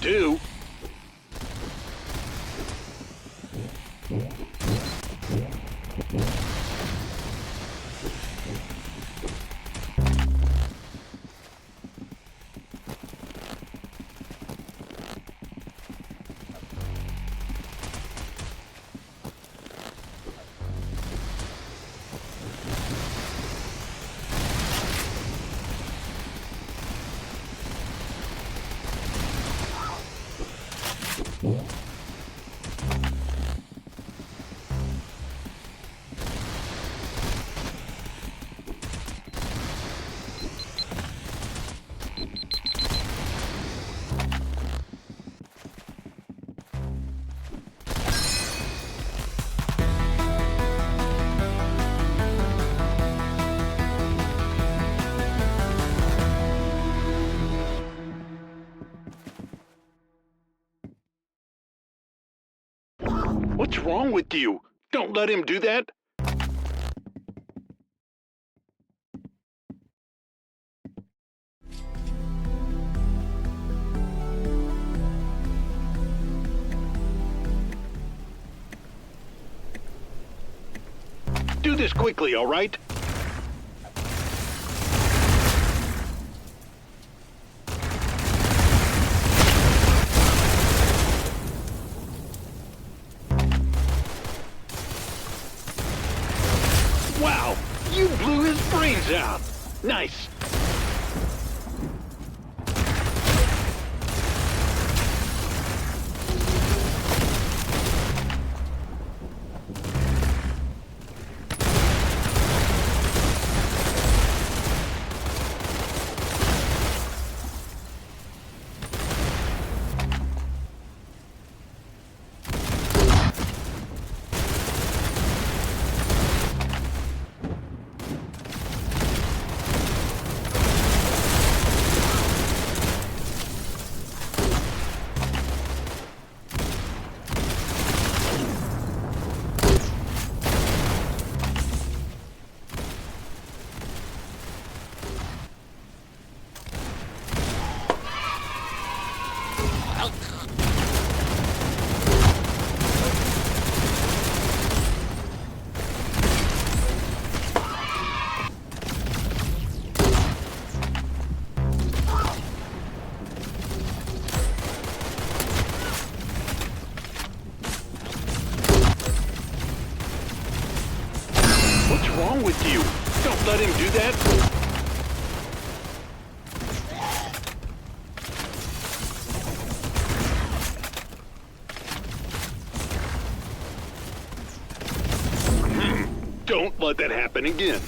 do. What's wrong with you? Don't let him do that. Do this quickly, all right? Wow, you blew his brains out. Nice. What's wrong with you? Don't let him do that. Don't let that happen again.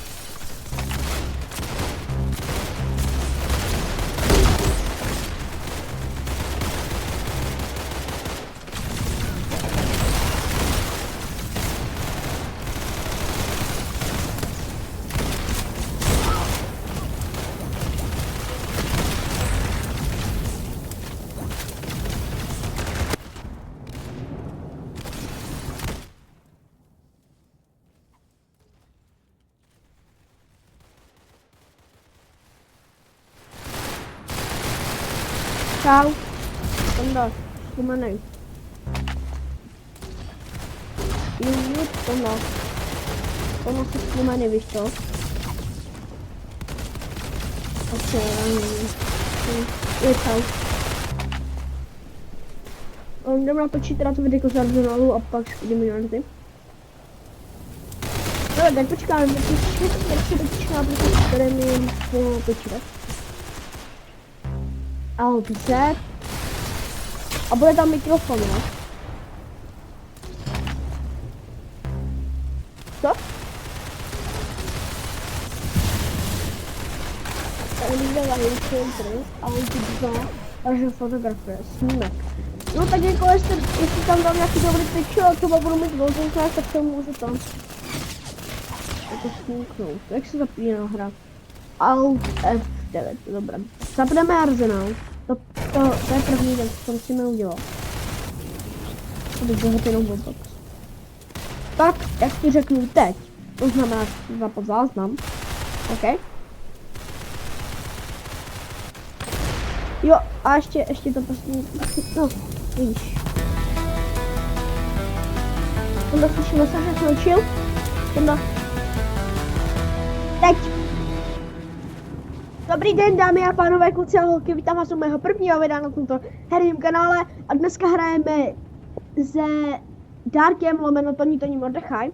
Sao? Đúng rồi, nhưng mà này Unit, no. Ono si ma nevíš to? Ok, je čau. Jdeme natočit teda to videjko z Arsenalu a pak jdeme na ty. No, tak počkáme, protože počíná, protože tady mi počítat. Dobře. A bude tam mikrofon, jo? Co? Tady bych dala filtry a on ti dá, takže fotografuje, snímek. No tak jako jestli tam dám nějaký dobrý picture a třeba budu mít velkou klást, tak to můžu tam jako snímknout. Jak se zapíná hra? Alt F9, dobré. Zapneme Arsenal. To je první věc, co musíme udělat. Aby zahod jenom Botox. Tak, jak ti řeknu teď, to znamená zapad záznam. OK? Jo, a ještě to prostě, no, vidíš. Tohle slyšíme se, že skončil. Tohle. Teď. Dobrý den, dámy a pánové, kluci a holky, vítám vás u mého prvního videa na tomto herním kanále a dneska hrajeme se Darkem lomeno Toni Mordechaj,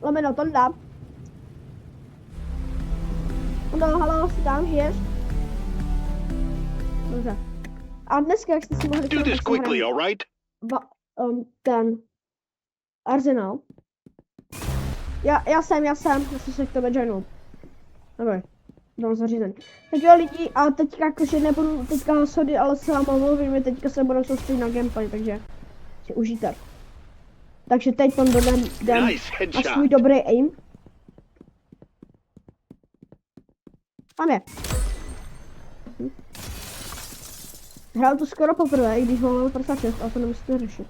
lomeno Tonda. No, halo, si tam žiješ? Dobře. A dneska, jak jste si mohli Do this quickly, all right? ten Arsenal. Já jsem se k tebe joinul. Dobrý. Dám zařízení. Tak jo lidi, a teďka jakože nebudu teďka hasody, ale se vám omluvím, teďka se budu soustředit na gameplay, takže si užijte. Takže teď tam dodám na svůj dobrý aim. Tam je. Hrál to skoro poprvé, i když mám level 56, ale to nemusíte řešit.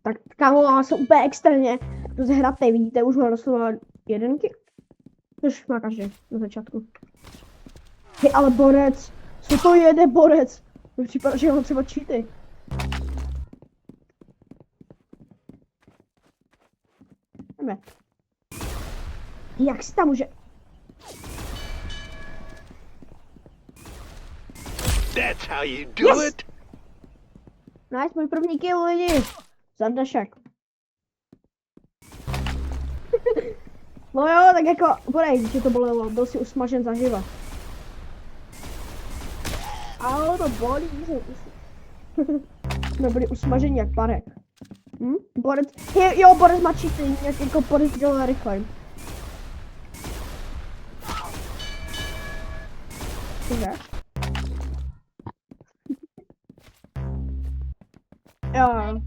Tak kámo, já jsem úplně extrémně rozehratej, vidíte, už mám doslova jedenky. Což má každý na začátku. Hej, ale borec, co to jede borec? To připadá, že mám třeba cheaty. Jdeme. Jak si tam může... That's how you do it. Nice, můj první kill, lidi. Zardašek. No jo, tak jako, bodej, že to bolelo, byl si usmažen zaživa. Ale to bolí, jsme byli usmaženi jak parek. Borec, jo, borec má cheaty, jak jako borec dělá rychle. Cože? Jo.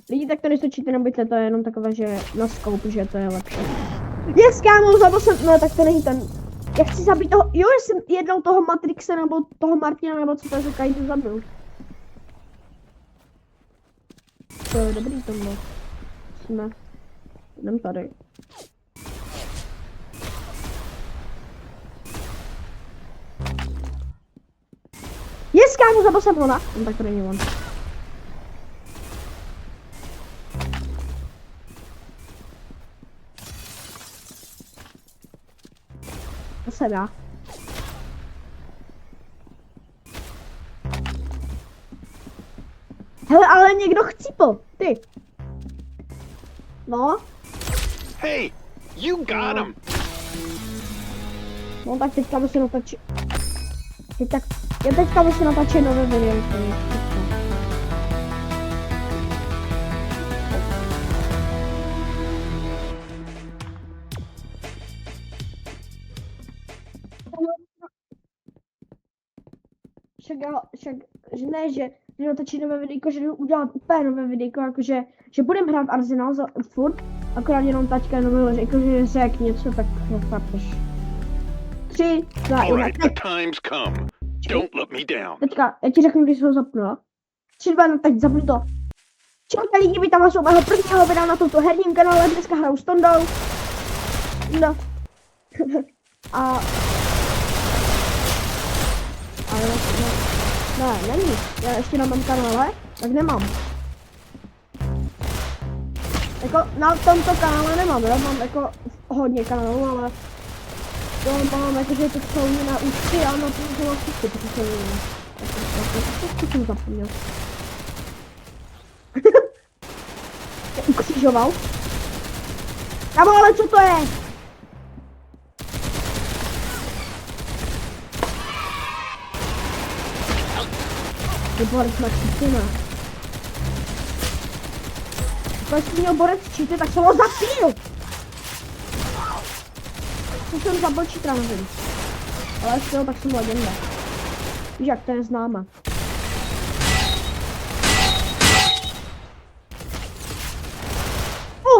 Lidi, tak tady stočíte nebuďte, to je jenom takové, že na scope, že to je lepší. Yes, kámo, zabil jsem, no tak to není ten. Já chci zabít toho, jo, já jsem jednou toho Matrixe nebo toho Martina, nebo co to říkají, to zabil. To je dobrý tohle. Jsme. Jdem tady. Yes, kámo, zabil jsem ho, no tak to není on. To jsem já. Hele, ale někdo chcípl, ty. No. Hey, you got him. No tak teďka musím natačit. Já teďka musím natačit nové video. Však, že ne, že natočit nové videjko, že jdu udělat úplně nové videjko, jakože, že budem hrát Arsenal za furt, akorát jenom taťka jenom jakože řek něco, tak chápeš. 3, 2, 1, Alright, the time's come. Don't let me down. Teďka, já ti řeknu, když se ho zapnu. 3, 2, 1, teď zapnu to. Čaute lidi, vítám vás u mého prvního videa na tomto herním kanále, dneska hraju s Tondou. No. A jo, ne, není. Já ještě nemám kanále, tak nemám. Jako na tomto kanále nemám, já mám jako hodně kanálů, ale to mám jako, že to jsou na účty a na to mám všechny, protože jsou jiné. Tak jsem zapomněl. Ukřižoval. Kámo, ale co to je? Borec má cheaty, ne? Když měl borec cheaty, tak jsem ho zapil! Co jsem zabil cheatera, nevím. Ale jestli jo, tak jsem legenda. Víš jak, to je známé.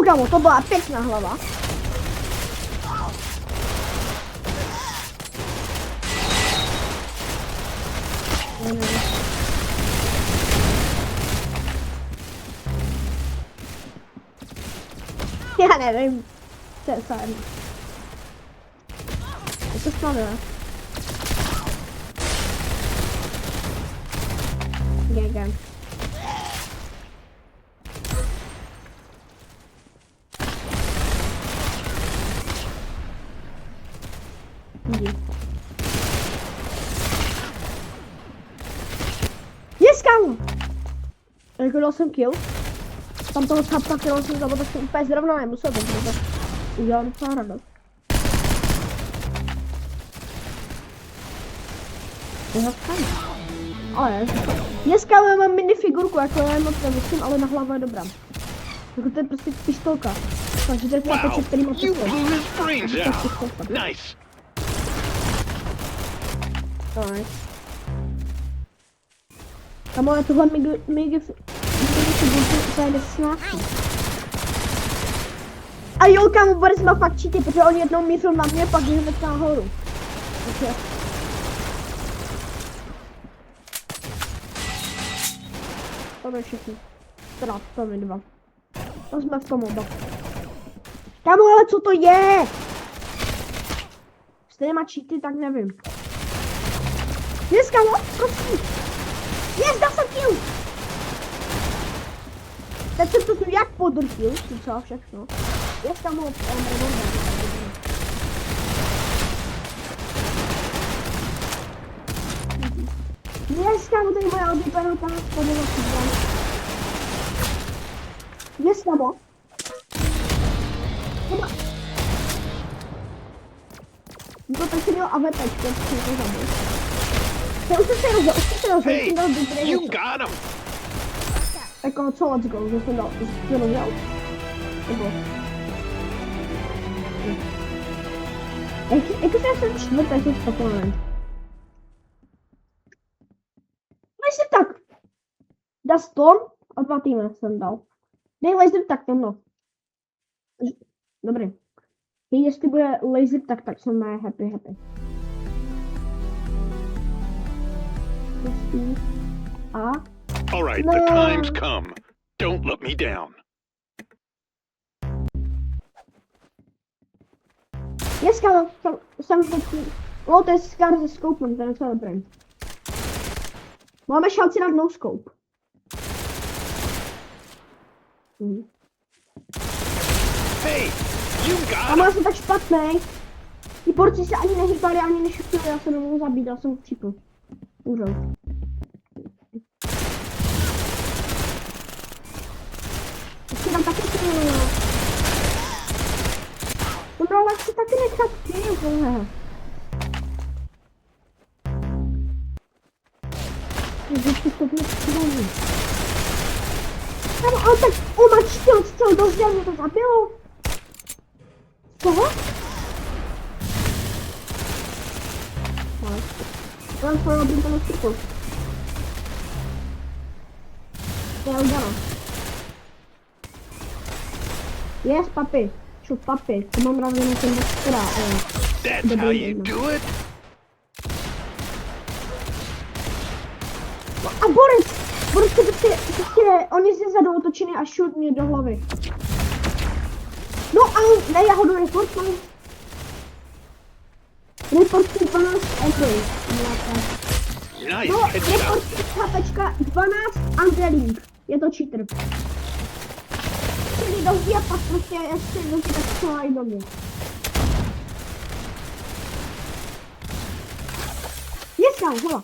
Kámo, to byla pěkná hlava. Já nevím. CSA1. Je to snadné. GG. Yes, kámo! Jako dal jsem kill. Tam toho capka, kterou jsem zabil, tak jsem úplně zrovna nemusel, takže to udělal docela radost. Ale dneska mám minifigurku, jako já moc nemusím, ale na hlavu je dobrá. Jako to je prostě pistolka. Takže to je chlapeček, který má You pistol. blew his brains out. Nice. Alright. Tam ale tohle minifigurku úplně nesnáší. A jo, kámo, Boris má fakt cheaty, protože on jednou mířil na mě, pak jdeme nahoru. Takže... To je všechno. Teda, to je 2. To jsme v tom oba. Kámo, ale co to je? Jestli nemá cheaty, tak nevím. Yes, kámo, prosím. Yes, dal jsem kill. Teď jsem to tu jak podrtil, co všechno. Yes, kámo, yes, kámo, to je moje oblíbená spodněna. Yes, kámo. To tak si měl AVPčko, co to zabil. Už jsem se rozděl, Hey, jsem dal dobrý you headshot. got him. Jako co, let's go, že jsem dal, že rozděl? Nebo? Jako jsem čtvrtý, jsem spokojený. Laser tak! Dá 100 a 2 týmy jsem dal. Dej laser tak temno. Dobrý. Jestli bude laser tak jsem happy. A? All right, No. the time's come. Don't let me down. Je skala, jsem vždycky. No, to je skala se scopem, to je docela dobrý. Máme šanci na no scope. Hey, you got A him. já jsem tak špatný. Ti borci se ani nehýbali, ani nešutili, já jsem nemohl zabít, já jsem připl. Úřel. Ještě tam taky kill. No ale chci taky nechat kill, tohle. Vždycky to bylo přidání. Kámo, ale tak on má čtyři, celou dozděl, mě to zabilo. Co? Já jsem robím to na všichni. To je udělám. Yes, papi. Šup, papi. To mám rád na ten doktora. That's how you do it. A Boris, to prostě, oni se zadou otočený a šut mě do hlavy. No a ne, já ho jdu reportnout. Reportuj 12 Andrej. Nice No, headshot. reportuj chápečka 12 Angelink. Je to cheater. Čili dozdí a pak prostě ještě dozdí tak celá i do mě. Dneska, hele.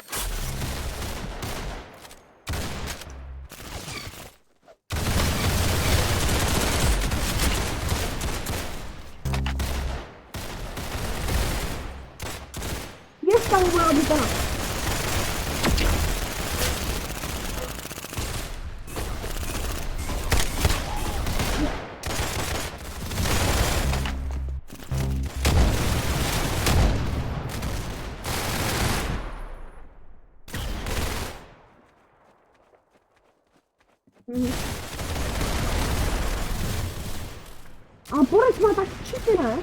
Dneska mu byla obytana. A Boris má tak cheaty, ne?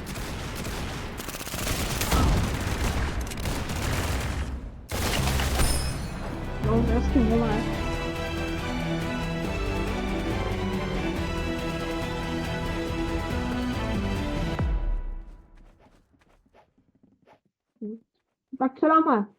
No, prostě vole. Tak co dáme?